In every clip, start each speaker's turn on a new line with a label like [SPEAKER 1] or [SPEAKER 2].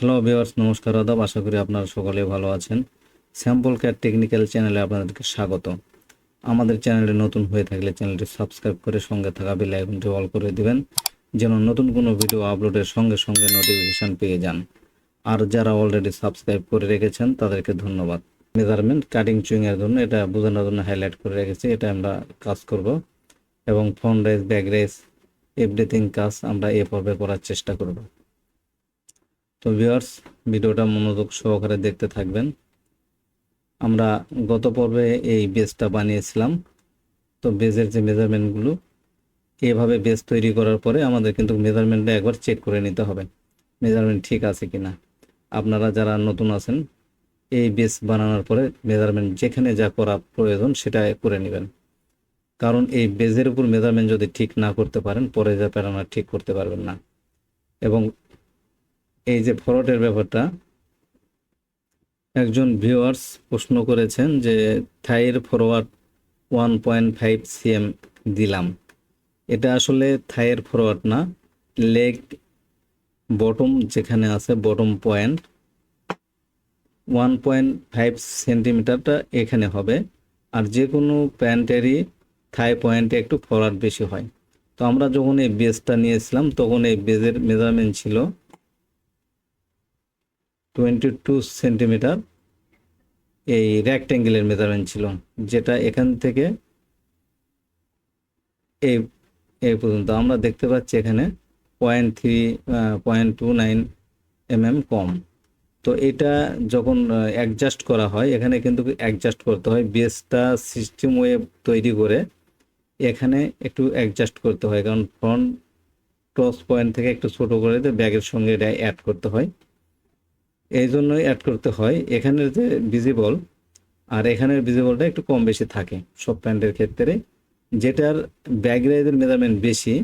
[SPEAKER 1] Hello viewers, নমস্কার, আদাব। আশা করি আপনারা সকলে ভালো আছেন। স্যাম্পল ক্যাট টেকনিক্যাল চ্যানেলে আপনাদেরকে স্বাগত। আমাদের চ্যানেলে নতুন হয়ে থাকলে চ্যানেলটি সাবস্ক্রাইব করে সঙ্গে থাকা বেল আইকনটি অল করে দিবেন, যেন নতুন কোনো ভিডিও আপলোডের সঙ্গে সঙ্গে নোটিফিকেশান পেয়ে যান। আর যারা অলরেডি সাবস্ক্রাইব করে রেখেছেন তাদেরকে ধন্যবাদ। মেজারমেন্ট কাটিং চুইংয়ের জন্য এটা বোঝানোর জন্য হাইলাইট করে রেখেছি। এটা আমরা কাজ করব এবং front race, back race, everything কাজ আমরা এ পর্বে করার চেষ্টা করব। তো ভিউয়ার্স, ভিডিওটা মনোযোগ সহকারে দেখতে থাকবেন। আমরা গত পর্বে এই বেসটা বানিয়েছিলাম। তো বেজের যে মেজারমেন্টগুলো, এভাবে বেস তৈরি করার পরে আমাদের কিন্তু মেজারমেন্টটা একবার চেক করে নিতে হবে, মেজারমেন্ট ঠিক আছে কি না। আপনারা যারা নতুন আছেন, এই বেস বানানোর পরে মেজারমেন্ট যেখানে যা করা প্রয়োজন সেটা করে নেবেন। কারণ এই বেজের উপর মেজারমেন্ট যদি ঠিক না করতে পারেন, পরে যা প্যারানা ঠিক করতে পারবেন না। এবং এই যে ফরওয়ার্ডের ব্যাপারটা, একজন ভিউয়ার্স প্রশ্ন করেছেন যে থাইয়ের ফরওয়ার্ড 1.5 cm দিলাম। এটা আসলে থাইয়ের ফরওয়ার্ড না, লেগ বটম যেখানে আছে বটম পয়েন্ট 1.5 সেন্টিমিটারটা এখানে হবে। আর যে কোনো প্যান্টেরই থাই পয়েন্টে একটু ফরওয়ার্ড বেশি হয়। তো আমরা যখন এই বেজটা নিয়েছিলাম তখন এই বেজের মেজারমেন্ট ছিল 22 সেন্টিমিটার। এই রেক্ট্যাঙ্গেলের মেজারমেন্ট ছিল, যেটা এখান থেকে এই এই পর্যন্ত আমরা দেখতে পাচ্ছি এখানে 0.29 কম। তো এটা যখন অ্যাডজাস্ট করা হয়, এখানে কিন্তু অ্যাডজাস্ট করতে হয়, বেসটা সিস্টেম ওয়েব তৈরি করে এখানে একটু অ্যাডজাস্ট করতে হয়, কারণ ফ্রন্ট টস পয়েন্ট থেকে একটু ছোট করে দিয়ে ব্যাগের সঙ্গে এটা অ্যাড করতে হয়। এই জন্যই অ্যাড করতে হয়। এখানের যে ভিজিবল আর এখানের ভিজিবলটা একটু কম বেশি থাকে সব প্যান্টের ক্ষেত্রে। যেটার ব্যাক রাইজের মেজারমেন্ট বেশি,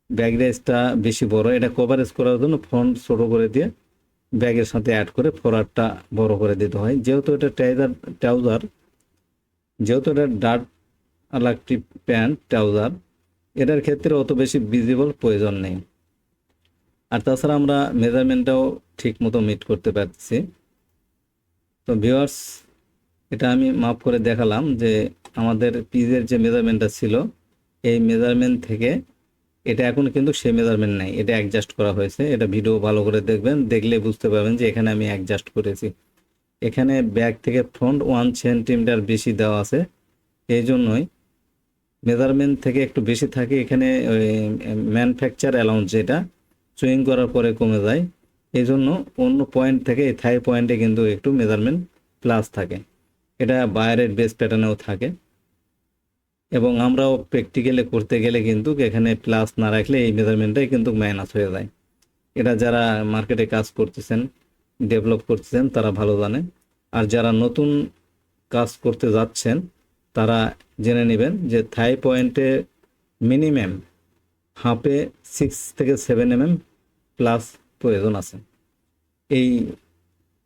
[SPEAKER 1] ব্যাক রাইজটা বেশি বড়, এটা কভারেজ করার জন্য ফ্রন্ট ছোট করে দিয়ে ব্যাগের সাথে অ্যাড করে ফরওয়ার্ডটা বড় করে দিতে হয়। যেহেতু এটা ট্রাউজার, যেহেতু এটা ডার্ট ইলাস্টিক প্যান্ট ট্রাউজার, এটার ক্ষেত্রে অত বেশি ভিজিবল প্রয়োজন নেই। আর তাছাড়া আমরা মেজারমেন্টটাও ঠিক মতো মিট করতে পারছি। তো ভিউয়ার্স, এটা আমি মাপ করে দেখালাম যে আমাদের পিজের যে মেজারমেন্টটা ছিল, এই মেজারমেন্ট থেকে এটা এখন কিন্তু সেই মেজারমেন্ট নাই, এটা অ্যাডজাস্ট করা হয়েছে। এটা ভিডিও ভালো করে দেখবেন, দেখলে বুঝতে পারবেন যে এখানে আমি অ্যাডজাস্ট করেছি। এখানে ব্যাক থেকে ফ্রন্ট 1 সেন্টিমিটার বেশি দেওয়া আছে, এই জন্যই মেজারমেন্ট থেকে একটু বেশি থাকে। এখানে ম্যানুফ্যাকচার অ্যালাউন্স যেটা সুইং করার পরে কমে যায়, এই জন্য অন্য পয়েন্ট থেকে এই থাই পয়েন্টে কিন্তু একটু মেজারমেন্ট প্লাস থাকে। এটা বাইরের বেস প্যাটার্নেও থাকে। এবং আমরাও প্র্যাকটিক্যালে করতে গেলে কিন্তু এখানে প্লাস না রাখলে এই মেজারমেন্টটাই কিন্তু মাইনাস হয়ে যায়। এটা যারা মার্কেটে কাজ করতেছেন, ডেভেলপ করতেছেন, তারা ভালো জানে। আর যারা নতুন কাজ করতে যাচ্ছেন তারা জেনে নেবেন যে থাই পয়েন্টে মিনিমাম হাফে 6 থেকে 7 প্লাস প্রয়োজন আছে। এই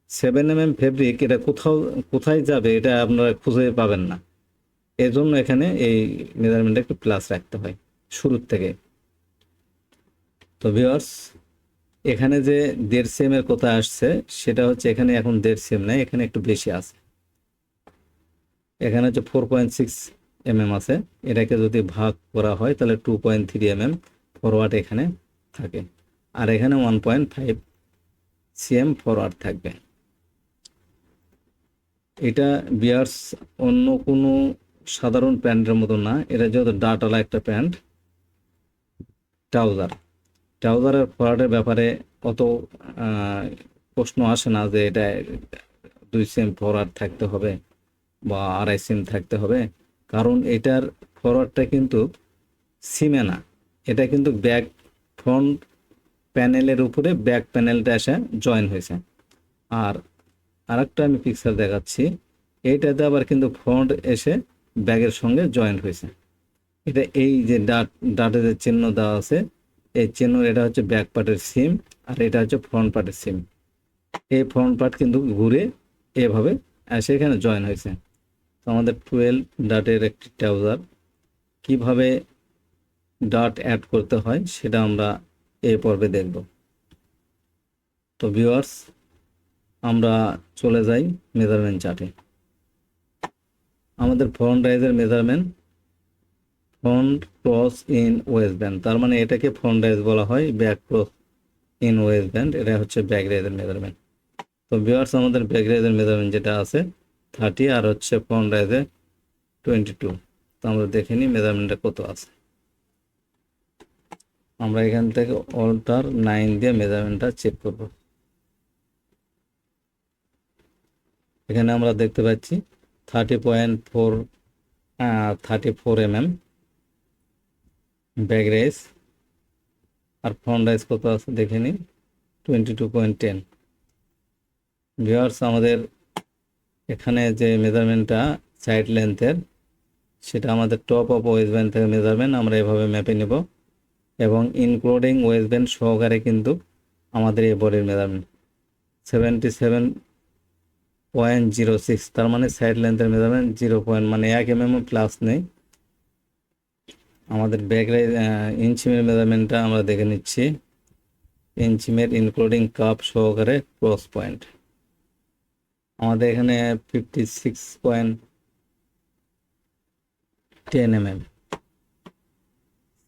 [SPEAKER 1] 7 ফেব্রিক এটা কোথায় যাবে এটা আপনারা খুঁজে পাবেন না। এজন্য এখানে এই মেজারমেন্টটা একটু প্লাস রাখতে হয় শুরুর থেকে। তো ভিউয়ার্স, এখানে যে 1.5 cm এর কথা আসছে, সেটা হচ্ছে এখানে এখন 1.5 cm নাই, এখানে একটু বেশি আছে। এখানে হচ্ছে 4.6 আছে। এটাকে যদি ভাগ করা হয় তাহলে 2.3 ফরওয়ার্ড এখানে থাকে। আর এখানে 1.5 cm ফরওয়ার্ড থাকবে। এটা বিয়ার্স অন্য কোনো সাধারণ প্যান্টের মতো না। এটা যেহেতু ডাটালা একটা প্যান্ট, ট্রাউজারের ফরওয়ার্ডের ব্যাপারে অত প্রশ্ন আসে না যে এটা 2 cm ফরওয়ার্ড থাকতে হবে বা 2.5 cm থাকতে হবে। কারণ এটার ফরওয়ার্ডটা কিন্তু সিমে না, এটা কিন্তু ব্যাক ফ্রন্ট প্যানেলের উপরে ব্যাক প্যানেলটা এসে জয়েন হয়েছে। আর আরেকটা আমি পিকচার দেখাচ্ছি, এইটাতে আবার কিন্তু ফ্রন্ট এসে ব্যাগের সঙ্গে জয়েন্ট হয়েছে। এটা এই যে ডাটে যে চিহ্ন দেওয়া আছে, এই চিহ্ন, এটা হচ্ছে ব্যাক পার্টের সিম আর এটা হচ্ছে ফ্রন্ট পার্টের সিম। এই ফ্রন্ট পার্ট কিন্তু ঘুরে এভাবে এসে এখানে জয়েন হয়েছে। তো আমাদের 12 ডাটের একটি ট্রাউজার কিভাবে ডাট অ্যাড করতে হয় সেটা আমরা এই পর্বে দেখব। তো ভিউয়ার্স, আমরা চলে যাই মেজারমেন্ট চার্টে। আমাদের ফ্রন্ট রাইজের measurement front cross in waist band, তার মানে এটাকে ফ্রন্ট রাইজ বলা হয়, back cross in waist band এটা হচ্ছে ব্যাক রাইজের মেজারমেন্ট। তো ভিউয়ার্স, আমাদের ব্যাক রাইজের মেজারমেন্ট যেটা আছে 30 আর হচ্ছে ফ্রন্ট রাইজে 22। তো আমরা দেখে নিই মেজারমেন্টটা কত আছে। আমরা এখান থেকে অল্টার 9 দিয়ে মেজারমেন্টটা চেক করব। এখানে আমরা দেখতে পাচ্ছি 34 mm ব্যাক রাইজ, আর ফ্রন্ট রাইজ কত আছে দেখে নিই 22.10। ভিউয়ার্স, আমাদের এখানে যে মেজারমেন্টটা সাইড লেন্থের, সেটা আমাদের টপ অফ ওয়েস্ট ব্যান্ড থেকে মেজারমেন্ট আমরা এভাবে ম্যাপে নেব, এবং ইনক্লুডিং ওয়েস্ট ব্যান্ড সহকারে কিন্তু আমাদের এই বডির মেজারমেন্ট 77.06, তার মানে সাইড লেন্থের মেজারমেন্ট 0 মানে 1 mm প্লাস নেই। আমাদের ব্যাক ইঞ্চিমের মেজারমেন্টটা আমরা দেখে নিচ্ছি। ইঞ্চিমের ইনক্লুডিং কাপ সহকারে ক্রস পয়েন্ট আমাদের এখানে 56.10 mm,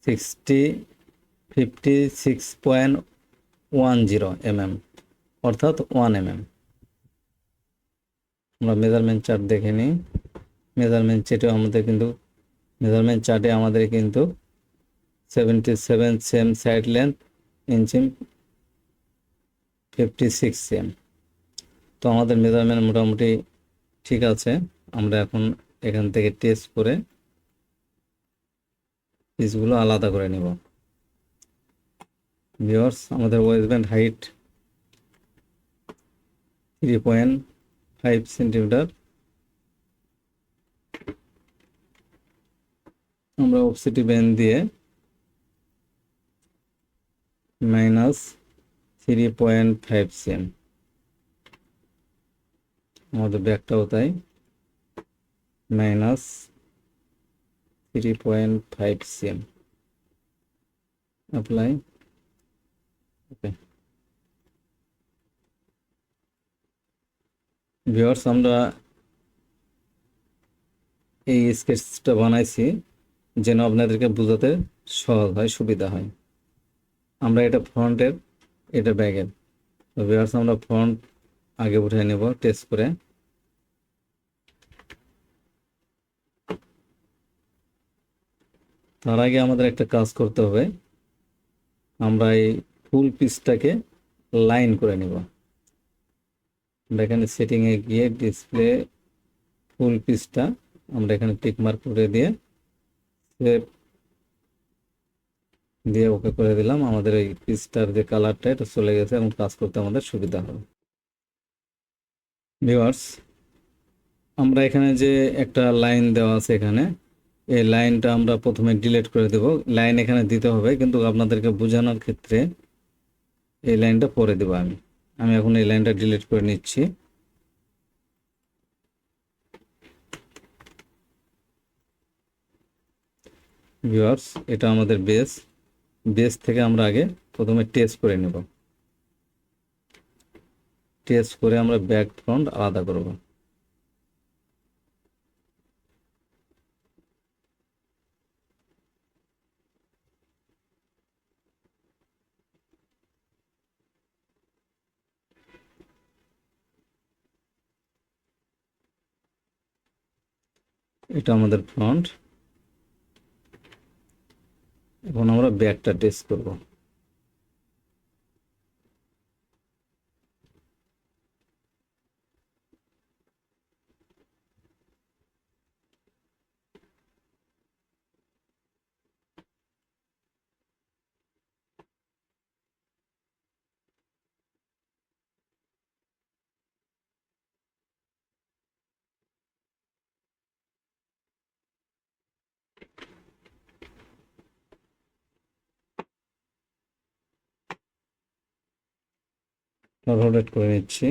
[SPEAKER 1] 56.10 mm, অর্থাৎ 1 mm। আমরা মেজারমেন্ট চার্ট দেখে নিই। মেজারমেন্ট চার্টে আমাদের কিন্তু 77 সেম সাইড লেন্থ, ইঞ্চিম 56 সেম। তো আমাদের মেজারমেন্ট মোটামুটি ঠিক আছে। আমরা এখন এখান থেকে টেস্ট করে পিসগুলো আলাদা করে নেব। ভিউয়ার্স, আমাদের ওয়েস্ট ব্যান্ড হাইট 3.5 সেন্টিমিটার। আমরা অফসেটি ব্যান্ড দিয়ে -3.5 cm, আমাদের ব্যাকটাও তাই -3.5 cm অ্যাপ্লাই। ওকে ভিউয়ার্স, আমরা এই স্কেচটা বানাইছি যেন আপনাদেরকে বোঝাতে সহজ হয়, সুবিধা হয়। আমরা এটা ফ্রন্টের, এটা ব্যাকের। তো ভিউয়ার্স, আমরা ফ্রন্ট আগে উঠে নেব টেস্ট করে। তার আগে আমাদের একটা কাজ করতে হবে, আমরা এই ফুল পিসটাকে লাইন করে নেব। আমরা এখানে সেটিংয়ে গিয়ে ডিসপ্লে ফুল পিসটা আমরা এখানে টিক মার্ক করে দিয়ে সেভ দিয়ে ওকে করে দিলাম। আমাদের এই পিসটার যে কালারটা এটা চলে গেছে এবং কাজ করতে আমাদের সুবিধা হবে। ভিউয়ার্স, আমরা এখানে যে একটা লাইন দেওয়া আছে, এখানে এই লাইনটা আমরা প্রথমে ডিলিট করে দেব। লাইন এখানে দিতে হবে, কিন্তু আপনাদেরকে বোঝানোর ক্ষেত্রে এই লাইনটা পরে দেব। আমি এখন এই লাইনটা ডিলিট করে নিচ্ছি। ভিউয়ার্স, এটা আমাদের বেস থেকে আমরা আগে প্রথমে টেস্ট করে নেব। টেস্ট করে আমরা ব্যাক ফ্রন্ট আলাদা করব। এটা আমাদের ফ্রন্ট। এখন আমরা ব্যাকটা টেস্ট করব। রোটেট করে নিচ্ছি।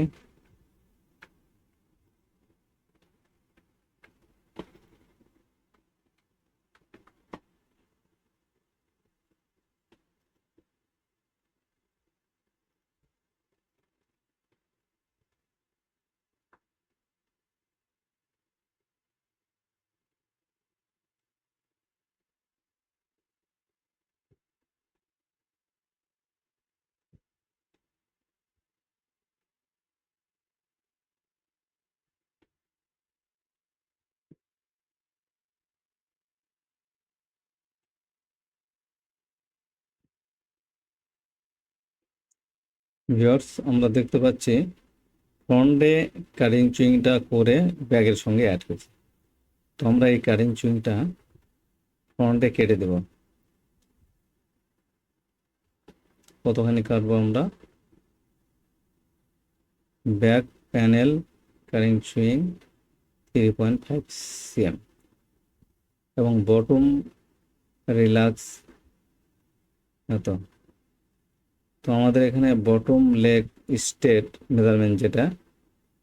[SPEAKER 1] ভিউয়ার্স, আমরা দেখতে পাচ্ছি ফ্রন্টে কাটিং চুইংটা করে ব্যাগের সঙ্গে অ্যাড করছি। তো আমরা এই কাটিং চুইংটা ফ্রন্টে কেটে দেব। কতখানি কাটবো আমরা? ব্যাক প্যানেল কাটিং চুইং 3.5 cm এবং বটম রিল্যাক্স এত। তো আমাদের এখানে বটম লেগ স্টেট মেজারমেন্ট যেটা,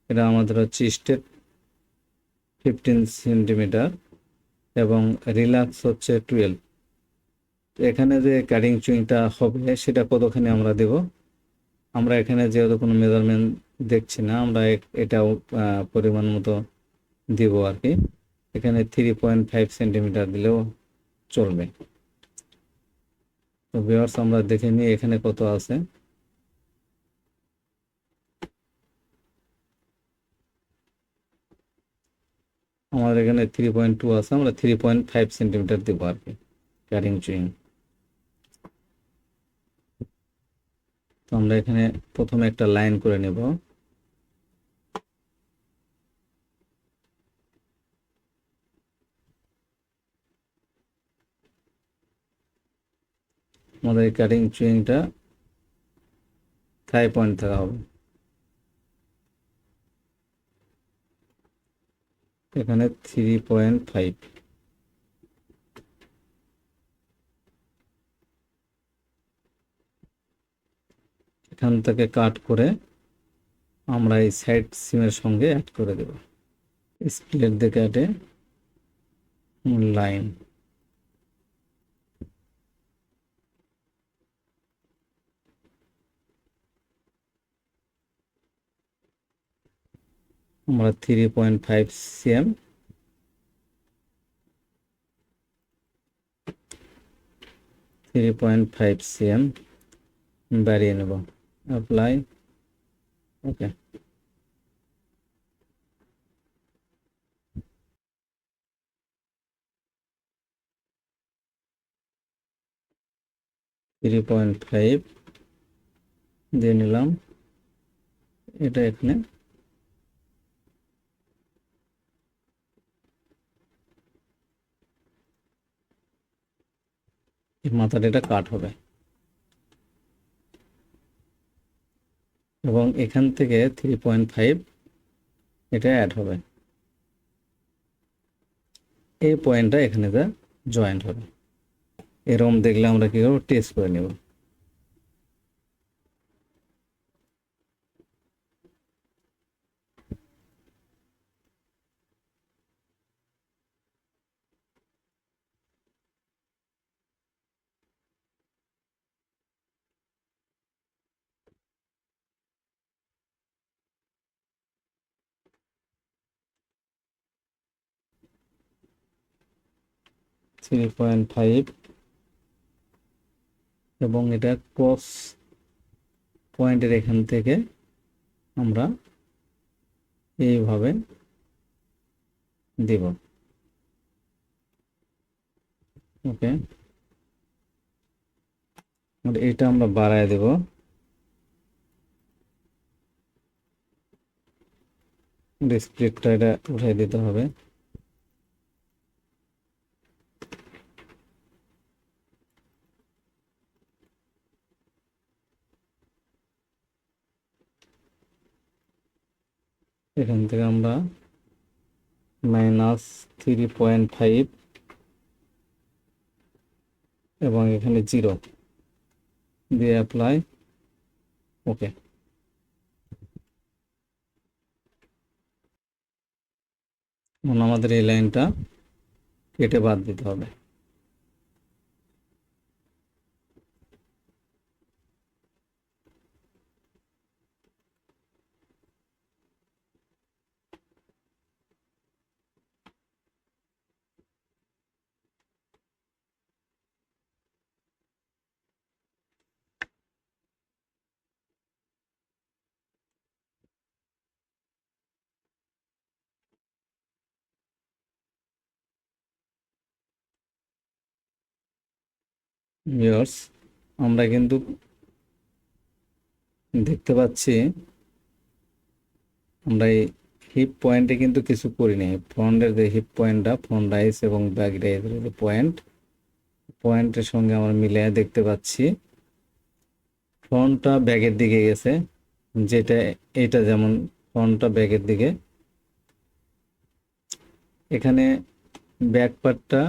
[SPEAKER 1] এটা আমাদের হচ্ছে স্টেট 15 সেন্টিমিটার এবং রিল্যাক্স হচ্ছে 12। তো এখানে যে কাটিং চুইংটা হবে সেটা কতখানি আমরা দেব? আমরা এখানে যেহেতু কোনো মেজারমেন্ট দেখছি না, আমরা এটাও পরিমাণ মতো দিব আর কি। এখানে 3.5 সেন্টিমিটার দিলেও চলবে। তো ভিউয়ার্স, আমরা দেখে নিই এখানে কত আছে। আমাদের এখানে 3.2 আছে, আমরা 3.5 সেন্টিমিটার দেবো আর কি কাটিং চুইং। তো আমরা এখানে প্রথমে একটা লাইন করে নেব। আমাদের এই কাটিং চুইংটা থাই পয়েন্ট থাকা হবে। এখানে 3.5। এখান থেকে কাট করে আমরা এই সাইড সিমের সঙ্গে অ্যাড করে দেব। স্প্লিট দিয়ে কাটে লাইন। আমরা 3.5 cm 3.5 cm বাড়িয়ে নেব। অ্যাপ্লাই। ওকে। 3.5 দিয়ে নিলাম। এটা এখানে মাথাটা এটা কাট হবে এবং এখান থেকে 3.5 এটা অ্যাড হবে। এই পয়েন্টটা এখানে যা জয়েন্ট হবে। এরকম দেখলে আমরা কি করব? টেস্ট করে নেব। 3.5 এবং এটা ক্রস পয়েন্টের এখান থেকে আমরা এইভাবে দেব। ওকে। এটা আমরা বাড়ায় দেব। স্প্লিটটা এটা উঠাই দিতে হবে। এখান থেকে আমরা -3.5 এবং এখানে 0 দিয়ে অ্যাপ্লাই। ওকে। এখন আমাদের এই লাইনটা কেটে বাদ দিতে হবে। ভিউয়ার্স, আমরা কিন্তু দেখতে পাচ্ছি আমরা এই হিপ পয়েন্টে কিন্তু কিছু করি নাই। ফ্রন্টের যে হিপ পয়েন্টটা, ফ্রন্ট রাইস এবং ব্যাক রাইসের যে পয়েন্টের সঙ্গে আমরা মিলিয়ে দেখতে পাচ্ছি ফ্রন্টটা ব্যাকের দিকে গেছে, যেটা এটা যেমন ফ্রন্টটা ব্যাকের দিকে, এখানে ব্যাক পার্টটা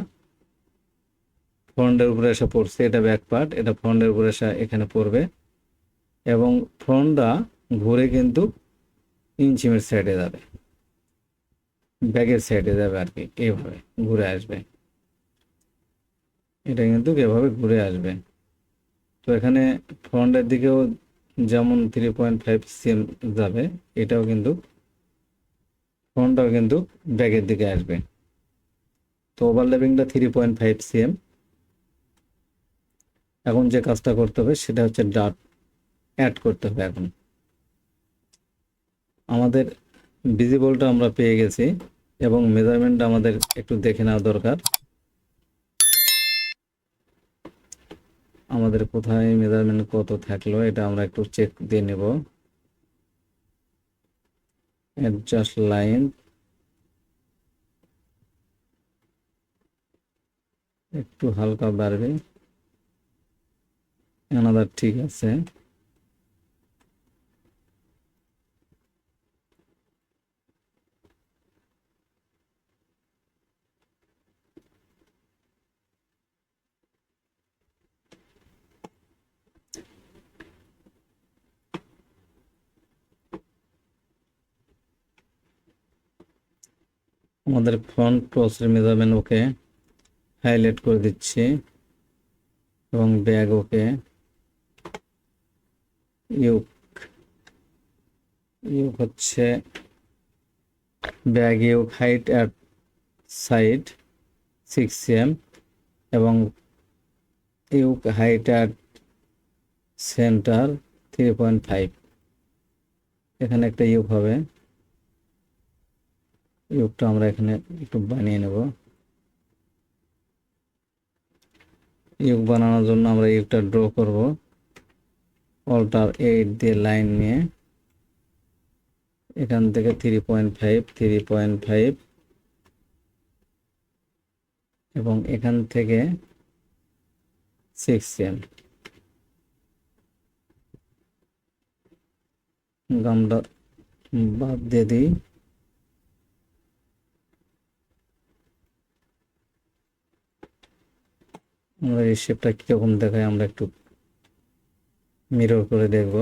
[SPEAKER 1] ফ্রন্টের উপরে এসে পড়ছে, এটা ব্যাক পার্ট, এটা ফ্রন্টের উপরে এসে এখানে পড়বে এবং ফ্রন্টটা ঘুরে কিন্তু ইঞ্চিমের সাইডে যাবে, ব্যাকের সাইডে যাবে আর কি, এইভাবে ঘুরে আসবে, এটা কিন্তু এভাবে ঘুরে আসবে। তো এখানে ফ্রন্টের দিকেও যেমন 3.5 cm যাবে, এটাও কিন্তু ফ্রন্টটাও কিন্তু ব্যাকের দিকে আসবে। তো ওভারল্যাপিংটা 3.5 cm। এখন যে কাজটা করতে হবে সেটা হচ্ছে ডাট অ্যাড করতে হবে। এখন আমাদের ভিজিবলটা আমরা পেয়ে গেছি এবং মেজারমেন্টটা আমাদের একটু দেখে নেওয়া দরকার। আমাদের কোথায় মেজারমেন্ট কত থাকলো এটা আমরা একটু চেক দিয়ে নেব। অ্যাডজাস্ট লাইন, একটু হালকা বাড়বে, এনাদার ঠিক আছে। আমাদের ফ্রন্ট ক্রসের মেজারমেন্ট ওকে, হাইলাইট করে দিচ্ছি এবং ব্যাগ ওকে। ইউক ইউক হচ্ছে back yoke height at side 6 cm এবং ইউক হাইট অ্যাট সেন্টার 3.5। এখানে একটা ইউক হবে, ইউকটা আমরা এখানে একটু বানিয়ে নেব। ইউক বানানোর জন্য আমরা ইউকটা ড্র করব, অল্টার 8 দিয়ে লাইন নিয়ে এখান থেকে 3.5 এবং এখান থেকে 6 cm গামটা বাদ দিয়ে দিই। আমরা এই শেপটা কীরকম দেখায় আমরা একটু মিরর করে দেখব।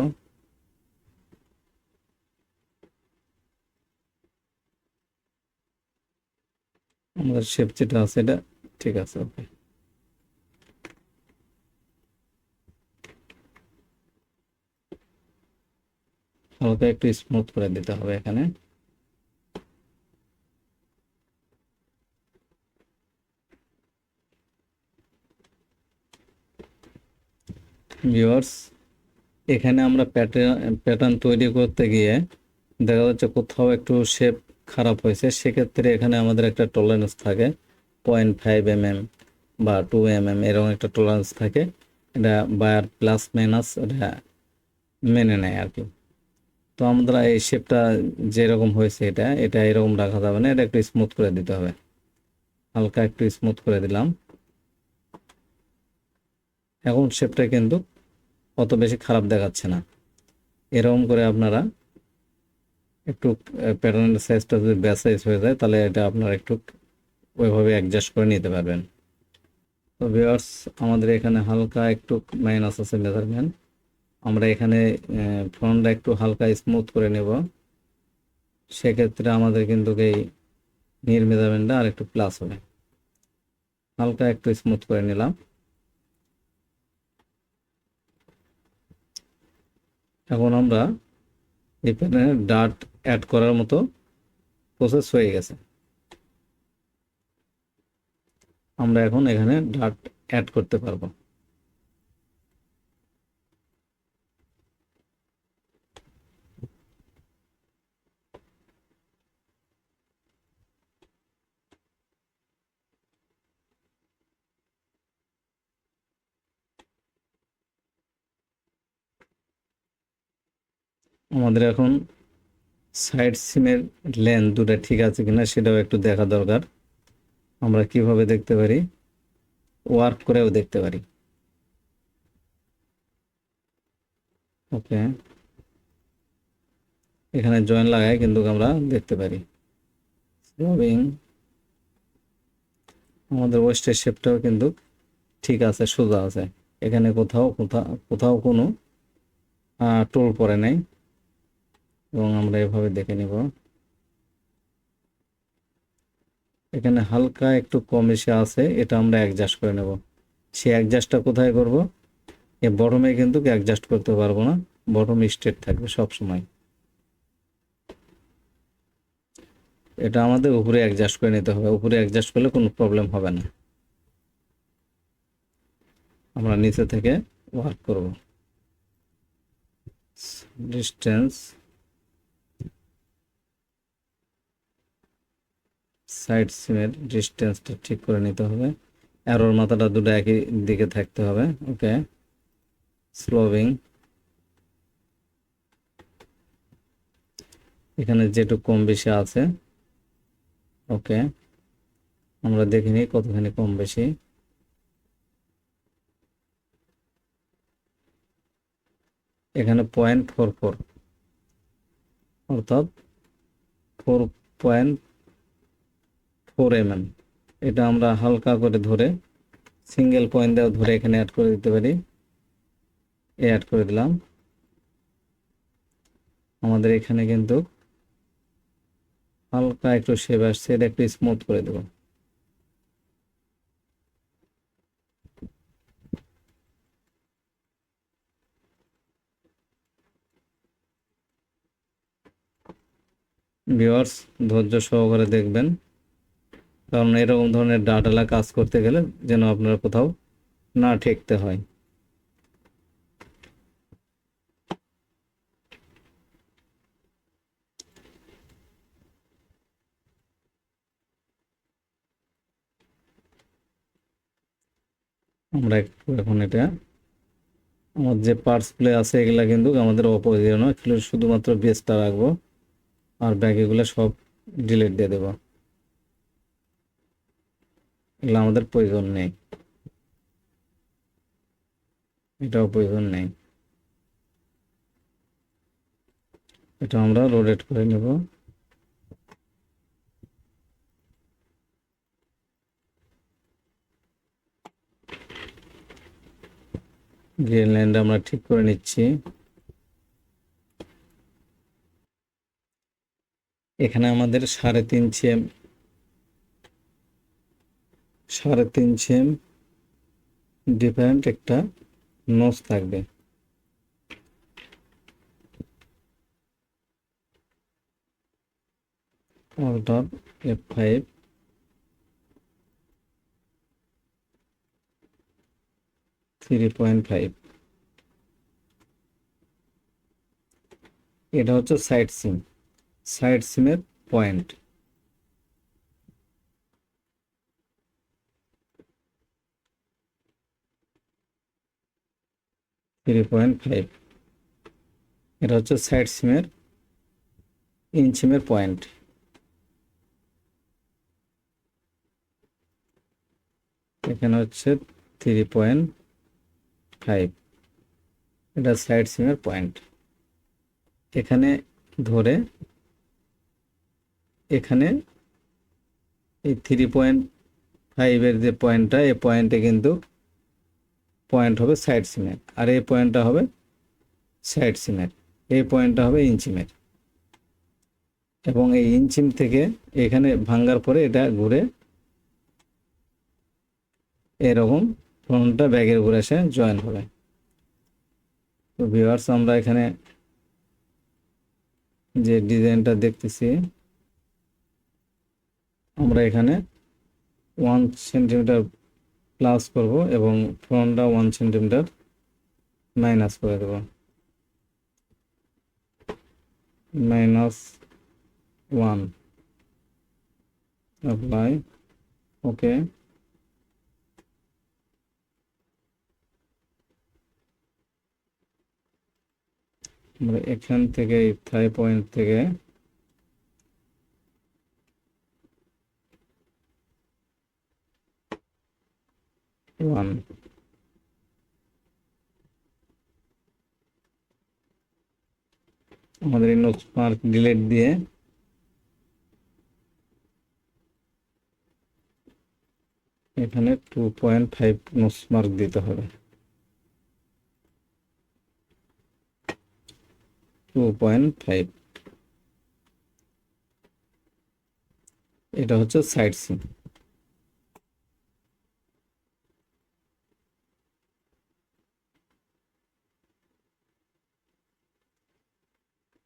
[SPEAKER 1] আমাদের শেপ যেটা আছে এটা ঠিক আছে, ওকে। হালকা একটু স্মুথ করে দিতে হবে এখানে। ভিউয়ার্স, এখানে আমরা প্যাটার্ন তৈরি করতে গিয়ে দেখা যাচ্ছে কোথাও একটু শেপ খারাপ হয়েছে, সেক্ষেত্রে এখানে আমাদের একটা টলারেন্স থাকে 0.5 mm বা 2 mm, এরকম একটা টলারেন্স থাকে। এটা বায়ার প্লাস মাইনাস এটা মেনে নেয় আর কি। তো আমরা এই শেপটা যেরকম হয়েছে এটা এটা এরকম রাখা যাবে না, এটা একটু স্মুথ করে দিতে হবে। হালকা একটু স্মুথ করে দিলাম। এখন শেপটা কিন্তু অত বেশি খারাপ দেখাচ্ছে না। এরকম করে আপনারা একটু প্যাটার্নের সাইজটা যদি ব্যাস সাইজ হয়ে যায় তাহলে এটা আপনারা একটু ওইভাবে অ্যাডজাস্ট করে নিতে পারবেন। তো ভিউয়ার্স, আমাদের এখানে হালকা একটু মাইনাস আছে মেজারমেন্ট। আমরা এখানে ফ্রন্টটা একটু হালকা স্মুথ করে নেব, সেক্ষেত্রে আমাদের কিন্তু এই নির মেজারমেন্টটা আর একটু প্লাস হবে। হালকা একটু স্মুথ করে নিলাম। এখন আমরা এই প্যাটার্নে ডাট অ্যাড করার মতো প্রসেস হয়ে গেছে। আমরা এখন এখানে ডাট অ্যাড করতে পারবো। আমাদের এখন সাইড সিমের লেন্থ দুটো ঠিক আছে কিনা সেটাও একটু দেখা দরকার। আমরা কিভাবে দেখতে পারি, ওয়ার্ক করেও দেখতে পারি। ওকে, এখানে জয়েন লাগাই কিন্তু আমরা দেখতে পারি স্লোবিং। আমাদের ওয়েস্টের শেপটাও কিন্তু ঠিক আছে, সোজা আছে। এখানে কোথাও কোথাও কোথাও কোনো টোল পড়ে নাই। এবং আমরা এভাবে দেখে নিব, এখানে হালকা একটু কম বেশি আছে, এটা আমরা অ্যাডজাস্ট করে নেব। সেই অ্যাডজাস্টটা কোথায় করব? এই বটমে কিন্তু অ্যাডজাস্ট করতে পারবো না, বটম স্ট্রেট থাকবে সব সময়। এটা আমাদের উপরে অ্যাডজাস্ট করে নিতে হবে, উপরে অ্যাডজাস্ট করলে কোনো প্রবলেম হবে না। আমরা নিচে থেকে ওয়ার্ক করব। ডিস্টেন্স, সাইড সিমের ডিস্টেন্সটা ঠিক করে নিতে হবে। অ্যারোর মাথাটা দুটো একই দিকে থাকতে হবে। ওকে, স্লোবিং, এখানে যেটুকু কম বেশি আছে। ওকে, আমরা দেখে নিই কতখানি কম বেশি। এখানে 0.44 অর্থাৎ 4.4 mm। এটা আমরা হালকা করে ধরে সিঙ্গেল পয়েন্ট দিয়ে ধরে এখানে অ্যাড করে দিতে পারি। অ্যাড করে দিলাম। আমাদের এখানে কিন্তু হালকা একটু শেপ আসছে, এটা একটু স্মুথ করে দেব। ভিউয়ার্স, ধৈর্য সহকারে দেখবেন, কারণ এরকম ধরনের ডাটালা কাজ করতে গেলে যেন আপনারা কোথাও না ঠেকতে হয়। আমরা একটু এখন এটা আমার যে পার্টস প্লে আছে এগুলা কিন্তু আমাদের অপ্রয়োজনীয়, শুধুমাত্র বেসটা রাখবো আর বাকিগুলো সব ডিলিট দিয়ে দেবো। এগুলো আমাদের প্রয়োজন নেই, এটাও প্রয়োজন নেই। এটা আমরা রোটেট করে নেব। গ্রিন লাইনটা আমরা ঠিক করে নিচ্ছি। এখানে আমাদের 3.5 সেম ডিফারেন্ট একটা নোজ থাকবে। Alter F5, 3.5। এটা হচ্ছে সাইড সিম, সাইড সিমের পয়েন্ট। থ্রি পয়েন্ট ফাইভ, এটা হচ্ছে সাইড সিমের ইন সিমের পয়েন্ট। এখানে হচ্ছে 3.5, এটা সাইড সিমের পয়েন্ট। এখানে ধরে এখানে এই 3.5-এর যে পয়েন্টটা, এই পয়েন্টে কিন্তু পয়েন্ট হবে সাইড সিমের, আর এই পয়েন্টটা হবে সাইড সিমের, এই পয়েন্টটা হবে ইঞ্চিমের। এবং এই ইঞ্চিম থেকে এখানে ভাঙ্গার পরে এটা ঘুরে এরকম ফ্রন্টটা ব্যাগের উপরে এসে জয়েন হবে। তো ভিউয়ার্স, আমরা এখানে যে ডিজাইনটা দেখতেছি, আমরা এখানে 1 সেন্টিমিটার প্লাস করব এবং ফ্রন্টটা 1 সেন্টিমিটার মাইনাস করে দেব। -1 অ্যাপ্লাই। ওকে, আমরা এখান থেকে এই থাই পয়েন্ট থেকে ওয়ান, আমাদের এই নোটস মার্ক ডিলিট দিয়ে এখানে 2.5 নোটস মার্ক দিতে হবে। 2.5, এটা হচ্ছে সাইড সিন।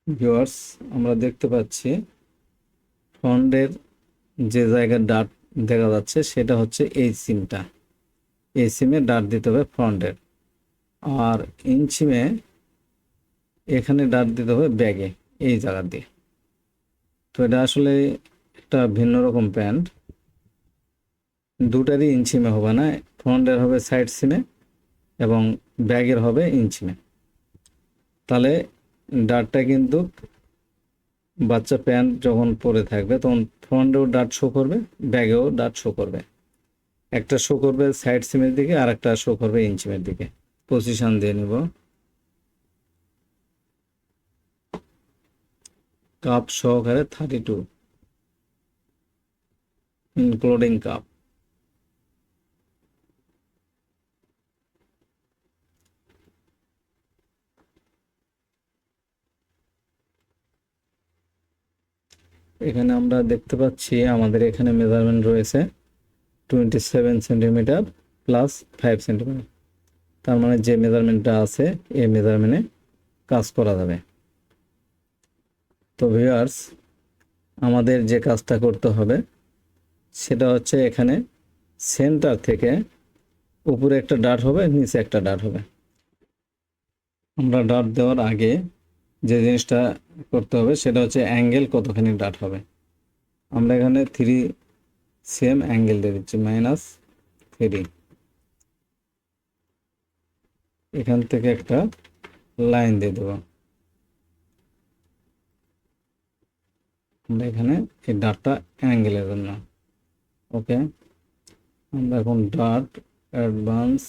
[SPEAKER 1] ভিউয়ার্স, আমরা দেখতে পাচ্ছি ফ্রন্টের যে জায়গায় ডাট দেখা যাচ্ছে সেটা হচ্ছে এই সিমটা। এই সিমে ডাট দিতে হবে ফ্রন্টের, আর ইন সিমে এখানে ডাট দিতে হবে ব্যাগে এই জায়গা দিয়ে। তো এটা আসলে একটা ভিন্ন রকম প্যান্ট, দুটারই ইন সিমে হবে না, ফ্রন্টের হবে সাইড সিমে এবং ব্যাগের হবে ইন সিমে। তাহলে ডাটটা কিন্তু বাচ্চা প্যান্ট যখন পরে থাকবে তখন ফ্রন্টেও ডাট শো করবে, ব্যাগেও ডাট শো করবে। একটা শো করবে সাইড সিমের দিকে আর একটা শো করবে ইন সিমের দিকে। পজিশন দিয়ে নিব, কাপ সহকারে 32 ইনক্লুডিং কাপ। এখানে আমরা দেখতে পাচ্ছি আমাদের এখানে মেজারমেন্ট রয়েছে 27 সেন্টিমিটার প্লাস 5 সেন্টিমিটার। তার মানে যে মেজারমেন্টটা আছে এই মেজারমেন্টে কাজ করা যাবে। তো ভিউয়ার্স, আমাদের যে কাজটা করতে হবে সেটা হচ্ছে এখানে সেন্টার থেকে উপরে একটা ডাট হবে, নিচে একটা ডাট হবে। আমরা ডাট দেওয়ার আগে যে জিনিসটা করতে হবে সেটা হচ্ছে অ্যাঙ্গেল কতখানি ডাট হবে। আমরা এখানে 3 সেম অ্যাঙ্গেল দিয়ে দিচ্ছি, -3। এখান থেকে একটা লাইন দিয়ে দেবো। আমরা এখানে এই ডাটটা অ্যাঙ্গেলের জন্য। ওকে, আমরা এখন ডাট অ্যাডভান্স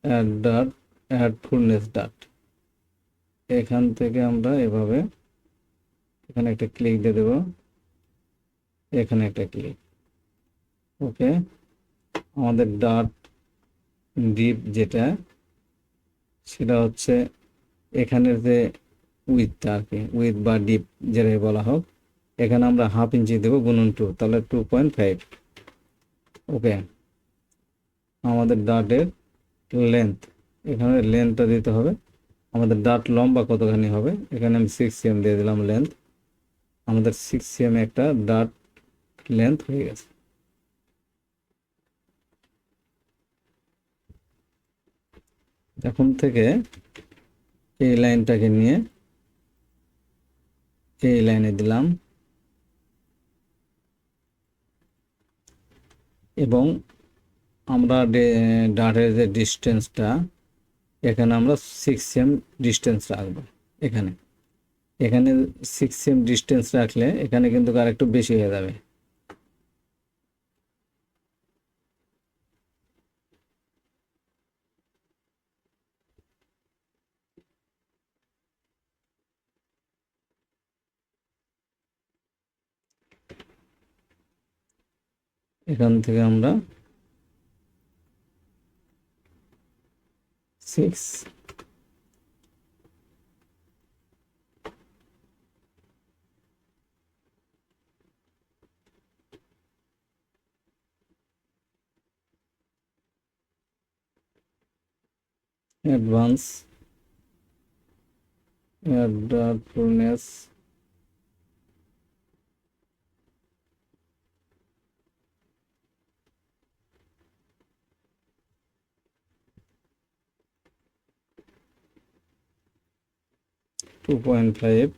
[SPEAKER 1] অ্যাড ডাট অ্যাড ফুলনেস ডাট, এখান থেকে আমরা এভাবে এখানে একটা ক্লিক দিয়ে দেবো, এখানে একটা ক্লিক। ওকে, আমাদের ডাট ডিপ যেটা সেটা হচ্ছে এখানের যে উইথটা আর কি, উইথ বা ডিপ যেটাই বলা হোক, এখানে আমরা 1/2 ইঞ্চি দেবো গুণন 2, তাহলে 2.5। ওকে, আমাদের ডাটের লেন্থ, এখানে লেন্থটা দিতে হবে। আমাদের ডাট লম্বা কতখানি হবে, এখানে আমি 6 cm দিয়ে দিলাম লেন্থ। আমাদের 6 cm একটা ডাট লেন্থ হয়ে গেছে। এখন থেকে এই লাইনটাকে নিয়ে এই লাইনে দিলাম এবং আমরা ডাটের যে ডিস্টেন্সটা এখানে আমরা 6 cm ডিস্টেন্স রাখবো। এখানে এখানে 6 cm ডিস্টেন্স রাখলে এখানে কিন্তু আর একটু বেশি হয়ে যাবে। এখান থেকে আমরা 6 অ্যাডভান্স অ্যাড ফুলনেস 2.5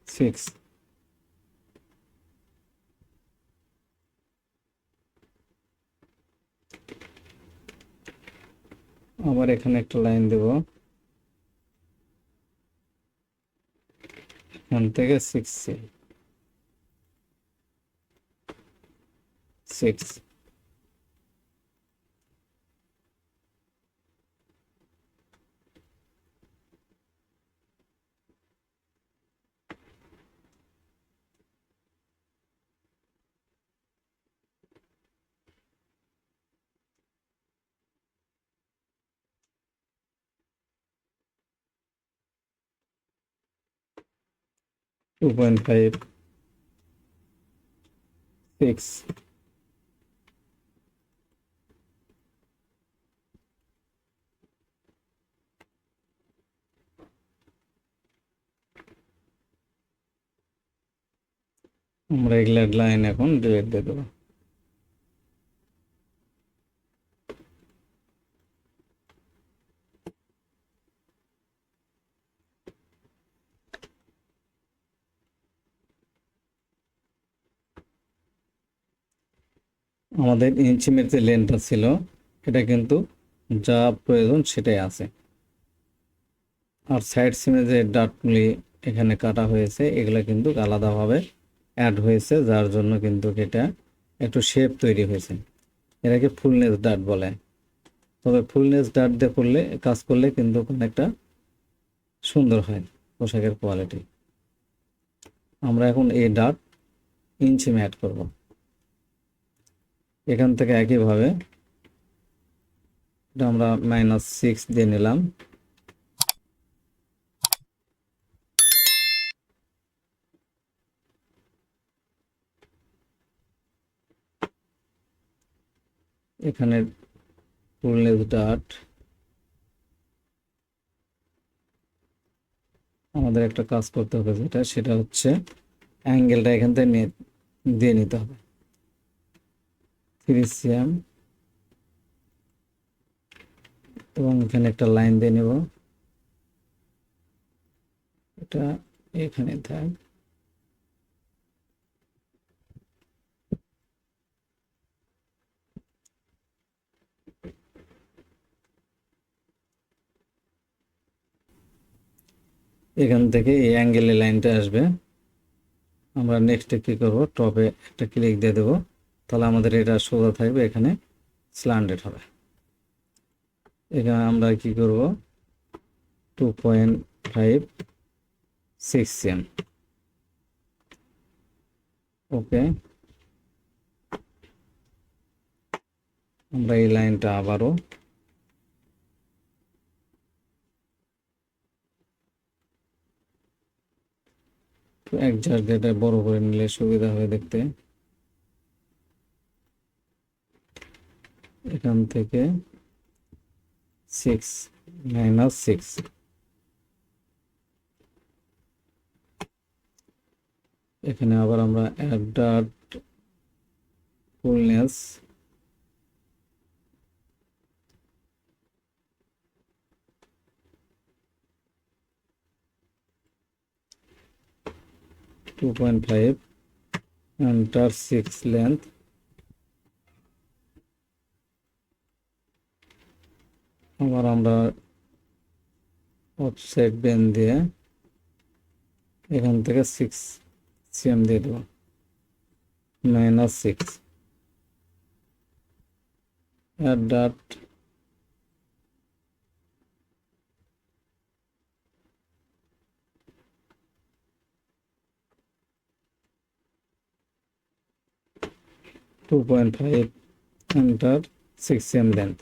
[SPEAKER 1] 6। আবার এখানে একটা লাইন দেব, এখান থেকে 6 2.5 6 আমরা এগুলার লাইন এখন ডিলিট দিয়ে দেবো। আমাদের ইঞ্চিমের যে লেনটা ছিল এটা কিন্তু যা প্রয়োজন সেটাই আছে। আর সাইড সিমে যে ডাটগুলি এখানে কাটা হয়েছে এগুলো কিন্তু আলাদাভাবে অ্যাড হয়েছে, যার জন্য কিন্তু এটা একটু শেপ তৈরি হয়েছে। এটাকে ফুলনেস ডাট বলে। তবে ফুলনেস ডাট দিয়ে করলে কাজ করলে কিন্তু অনেকটা সুন্দর হয় পোশাকের কোয়ালিটি। আমরা এখন এই ডাট ইঞ্চিমে অ্যাড করব। এখান থেকে একইভাবে এটা আমরা -6 দিয়ে নিলাম। এখানে ফুলনেস ডাট আমাদের একটা কাজ করতে হবে, সেটা হচ্ছে অ্যাঙ্গেলটা এখান থেকে দিয়ে নিতে হবে 3 cm এবং এখানে একটা লাইন দিয়ে নেব, এটা এখানে থাক। এখান থেকে এই অ্যাঙ্গেলের লাইনটা আসবে। আমরা নেক্সটে কী করব, টপে একটা ক্লিক দিয়ে দেবো, তাহলে আমাদের এটা সোজা থাকবে, এখানে স্ল্যান্টেড হবে। এখানে আমরা কি করব, 2.56 cm। ওকে, আমরা এই লাইনটা আবারও অ্যাডজাস্ট এটা বড় করে নিলে সুবিধা হয় দেখতে। এখান থেকে 6 -6 এখানে আবার আমরা অ্যাডাট ফুলনেস 2.5 enter 6 length, আবার আমরা অফসেট বেন দিয়ে এখান থেকে 6 cm দিয়ে দেবো, -6 অ্যাডাট -2.5 enter 6 cm length।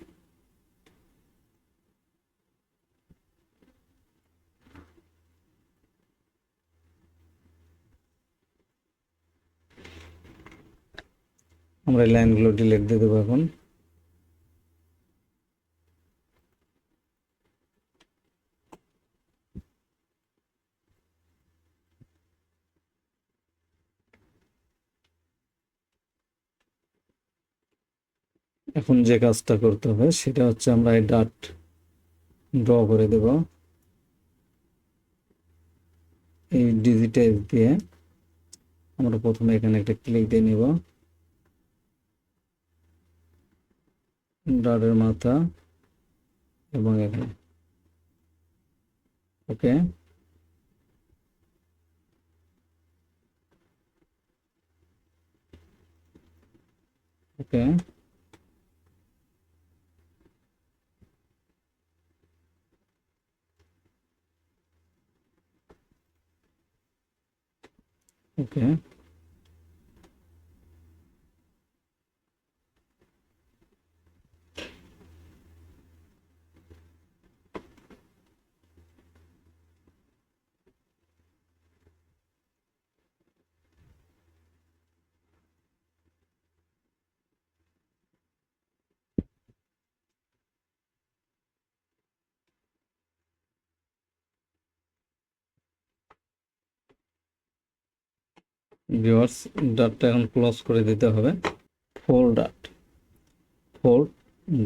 [SPEAKER 1] আমরা এই লাইনগুলো ডিলিট দিয়ে দেবো এখন। এখন যে কাজটা করতে হবে সেটা হচ্ছে আমরা এই ডাট ড্র করে দেব, এই ডিজিটাইজ দিয়ে আমরা প্রথমে এখানে একটা ক্লিক দিয়ে নিব, ডাটের মাথা এবং এখানে। ওকে, ওকে, ওকে। ভিউয়ার্স, ডাটটা এখন ক্লোজ করে দিতে হবে। ফোল্ড ডাট, ফোল্ড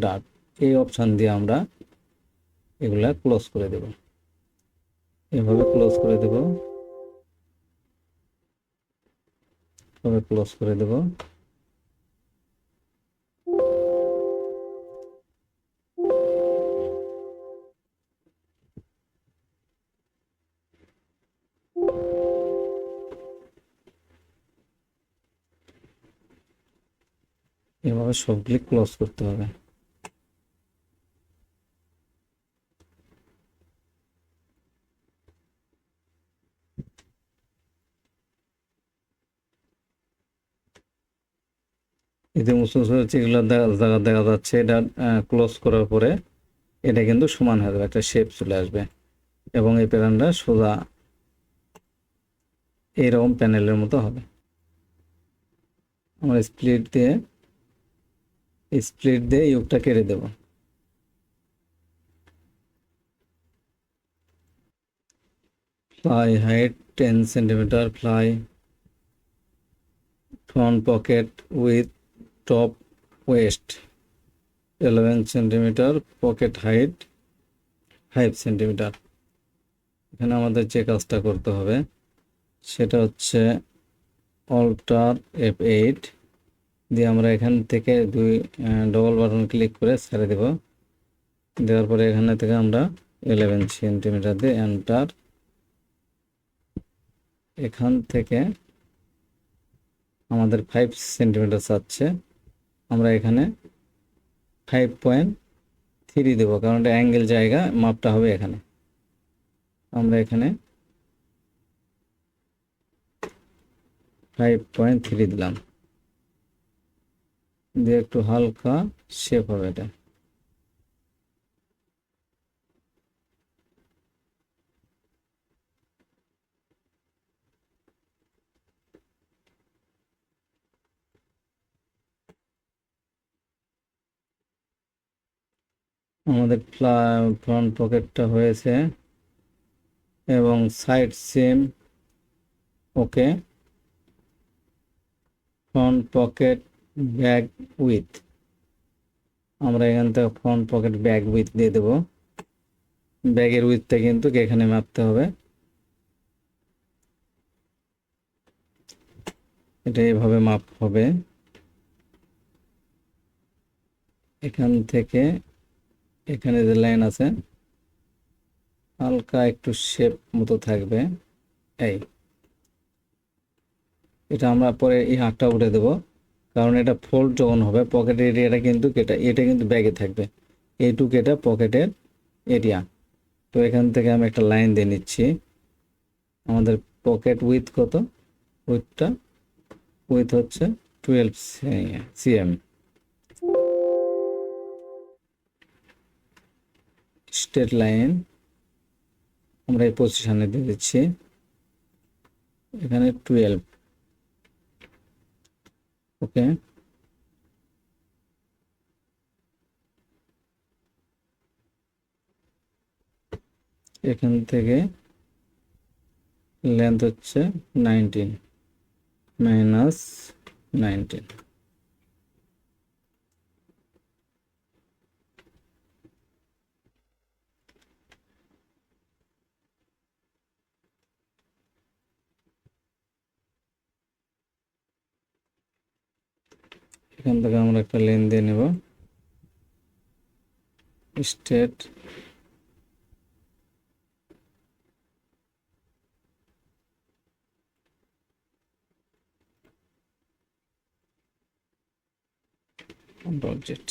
[SPEAKER 1] ডাট, এই অপশান দিয়ে আমরা এগুলা ক্লোজ করে দেব। এভাবে ক্লোজ করে দেব, এভাবে ক্লোজ করে দেব। এভাবে সবগুলি ক্লোজ করতে হবে। এতে উঁচু উঁচু যেগুলো জায়গা দেখা যাচ্ছে, এটা ক্লোজ করার পরে এটা কিন্তু সমান হয়ে যাবে, একটা শেপ চলে আসবে এবং এই প্যানেলটা সোজা এইরকম প্যানেলের মতো হবে। আমরা স্প্লিট দিয়ে ইউকটা কেটে দেব। Fly height 10 centimetre, fly front pocket with top waist 11 centimetre, pocket height 5 centimetre. এখানে আমাদের যে কাজটা করতে হবে সেটা হচ্ছে অল্টার F8 দিয়ে আমরা এখান থেকে ডবল বাটন ক্লিক করে ছেড়ে দেব। দেওয়ার পরে এখানে থেকে আমরা 11 সেন্টিমিটার দিয়ে এন্টার। এখান থেকে আমাদের 5 সেন্টিমিটার চাচ্ছে, আমরা এখানে 5.3 দেব, কারণ এটা অ্যাঙ্গেল জায়গা, মাপটা হবে এখানে। আমরা এখানে 5.3 দিলাম, দিয়ে একটু হালকা শেপ হবে এটা। আমাদের ফ্রন্ট পকেটটা হয়েছে এবং side same. Okay, front pocket back with, আমরা এখান থেকে ফ্রন্ট পকেট ব্যাক উইথ দিয়ে দেবো। ব্যাগের উইথটা কিন্তু এখানে মাপতে হবে। এটা এভাবে মাপ হবে, এখান থেকে এখানে যে লাইন আছে হালকা একটু শেপ মতো থাকবে। এই এটা আমরা পরে এই হাতটা উঠে দেব, কারণ এটা ফোল্ড যখন হবে পকেটের এরিয়াটা কিন্তু এটা কিন্তু ব্যাগে থাকবে, এইটুকু এটা পকেটের এরিয়া। তো এখান থেকে আমি একটা লাইন দিয়ে নিচ্ছি। আমাদের পকেট উইথ কত? উইথটা উইথ হচ্ছে 12 cm। স্ট্রেট লাইন আমরা এই পজিশনে দিয়ে দিচ্ছি, এখানে 12। ওকে, এখান থেকে লেন্থ হচ্ছে 19 মাইনাস 19। এখান থেকে আমরা একটা লাইন দিয়ে নেব। State object.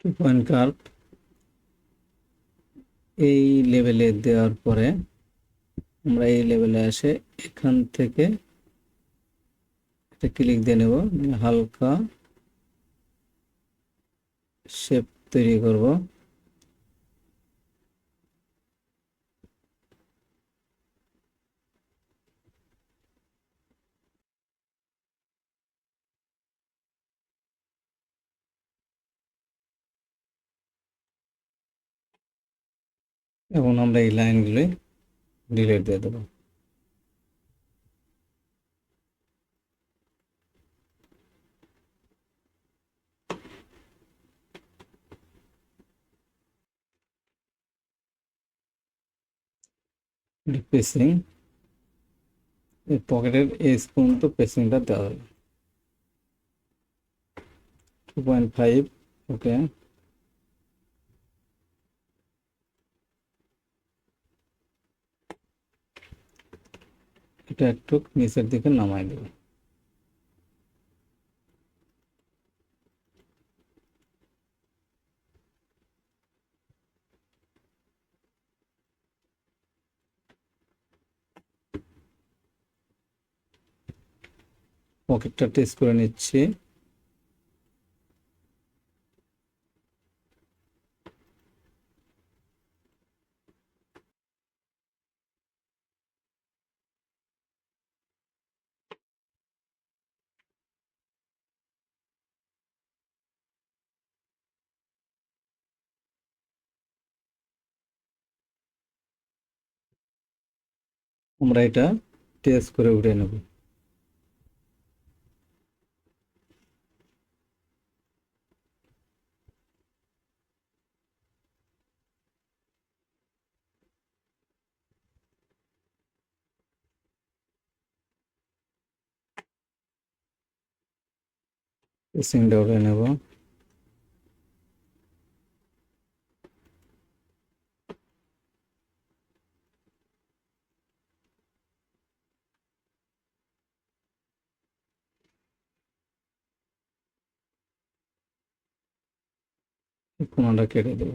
[SPEAKER 1] 2 পয়েন্ট কার্ভ এই লেভেলে দেওয়ার পরে আমরা এই লেভেলে এসে এখান থেকে একটা ক্লিক দিয়ে নেব, হালকা শেপ তৈরি করব। এখন আমরা এই লাইনগুলি ডিলিট দিয়ে দেবো। পেসিং এই পকেটের এই পর্যন্ত পেসিংটা দেওয়া হবে 2.5। ওকে, এটা একটু নিচের দিকে নামাই দেব। পকেটটা টেস্ট করে নিচ্ছি। আমরা এটা টেস্ট করে উঠে নেব। পেসিংটা উঠে নেব। কোণাটা কেটে দেব।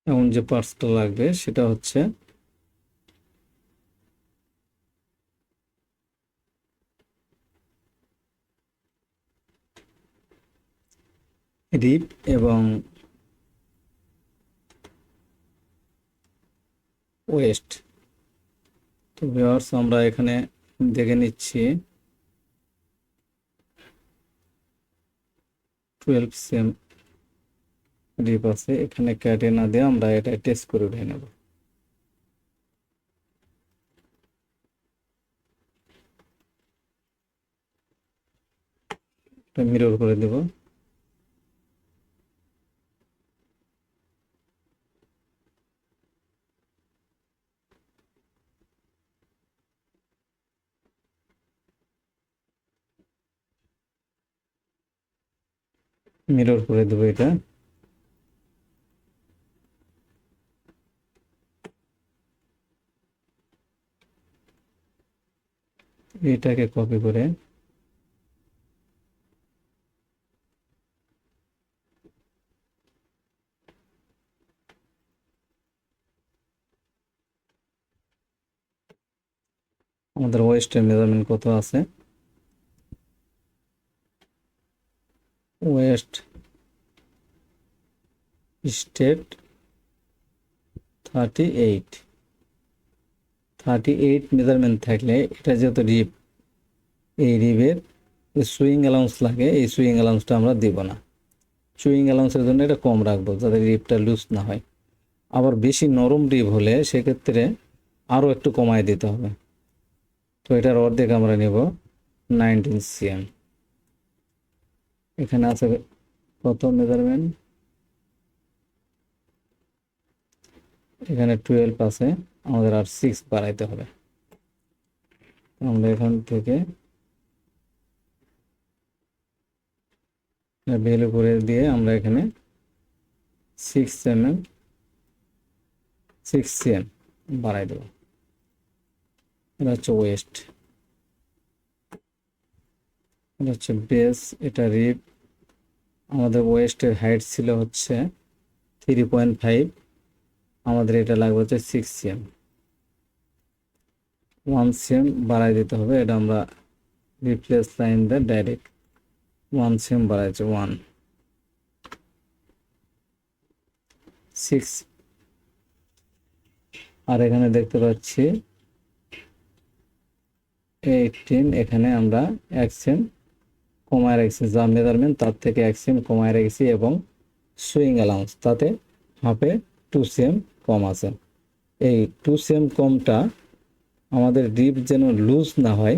[SPEAKER 1] এখন যে পার্টসটা লাগবে সেটা হচ্ছে রিপ এবং ওয়েস্ট। তো ভিউয়ার্স, আমরা এখানে দেখে নিচ্ছি 12 সেম রিপ আছে। এখানে কেটে না দিয়ে আমরা এটা টেস্ট করে উঠে নেব। এটা মিরর করে দেব। মিরর করে দেবো এটা। এটাকে কপি করে আমাদের ওয়েস্টের মেজারমেন্ট কত আছে, ওয়েস্ট স্টেট 38 মেজারমেন্ট থাকলে এটা যেহেতু রিপ, এই রিপের সুইং অ্যালাউন্স লাগে, এই সুইং অ্যালাউন্সটা আমরা দিব না। সুইং অ্যালাউন্সের জন্য এটা কম রাখবো যাতে রিপটা লুজ না হয়। আবার বেশি নরম রিপ হলে সেক্ষেত্রে আরও একটু কমায় দিতে হবে। তো এটার অর্ধেক আমরা নেব 19 cm। এখানে আছে কত মেজারমেন্ট, এখানে 12 আছে, আমাদের আর 6 বাড়াইতে হবে। আমরা এখান থেকে ভ্যালু করে দিয়ে আমরা এখানে 6 cm বাড়াই দেব। এটা হচ্ছে ওয়েস্ট, এটা হচ্ছে বেস, এটা রিপ। আমাদের ওয়েস্টের হাইট ছিল হচ্ছে 3.5, আমাদের এটা লাগবে হচ্ছে 6 cm। 1 cm বাড়াই দিতে হবে, এটা আমরা রিপ্লেস লাইন দিয়ে ডাইরেক্ট 1 cm বাড়াইছে, 6। আর এখানে দেখতে পাচ্ছি 18, এখানে আমরা 1 cm কমায় রেখেছি, যা মেজারমেন্ট তার থেকে 1 cm কমায় রেখেছি, এবং সুইং অ্যালাউন্স তাতে হাফে 2 cm কম আছে। এই 2 cm কমটা আমাদের রিপ যেন লুজ না হয়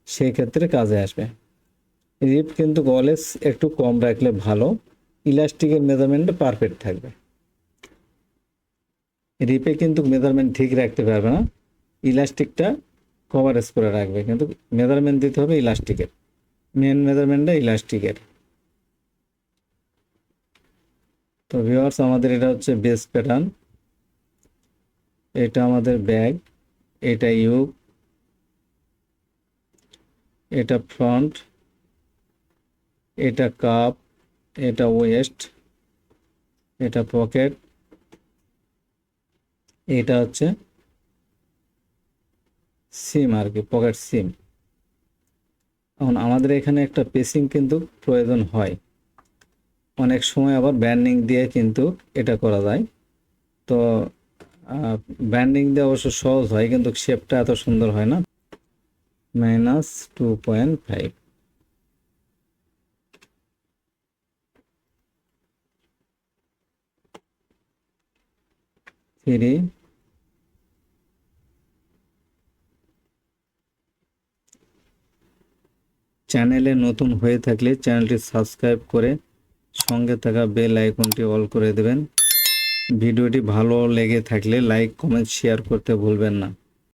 [SPEAKER 1] সেই ক্ষেত্রে কাজে আসবে। রিপ কিন্তু অলওয়েজ একটু কম রাখলে ভালো, ইলাস্টিকের মেজারমেন্ট পারফেক্ট থাকবে। রিপে কিন্তু মেজারমেন্ট ঠিক রাখতে পারবে না, ইলাস্টিকটা কভারেজ করে রাখবে, কিন্তু মেজারমেন্ট দিতে হবে ইলাস্টিকের, মেন মেজারমেন্টটা ইলাস্টিকের। তো ভিউয়ার্স, আমাদের এটা হচ্ছে বেস প্যাটার্ন, এটা আমাদের ব্যাগ, এটা ইউক, এটা ফ্রন্ট, এটা কাপ, এটা ওয়েস্ট, এটা পকেট, এটা হচ্ছে সিম আর কি, পকেট সিম। এখন আমাদের এখানে একটা পেসিং কিন্তু প্রয়োজন হয়, অনেক সময় আবার ব্যান্ডিং দিয়ে কিন্তু এটা করা যায়। তো ব্যান্ডিং দিয়ে অবশ্য সহজ হয়, কিন্তু শেপটা এত সুন্দর হয় না। -2.5, থ্রি। চ্যানেলে নতুন হয়ে থাকলে চ্যানেলটি সাবস্ক্রাইব করে সঙ্গে থাকা বেল আইকনটি অল করে দেবেন। ভিডিওটি ভালো লেগে থাকলে লাইক, কমেন্ট, শেয়ার করতে ভুলবেন না।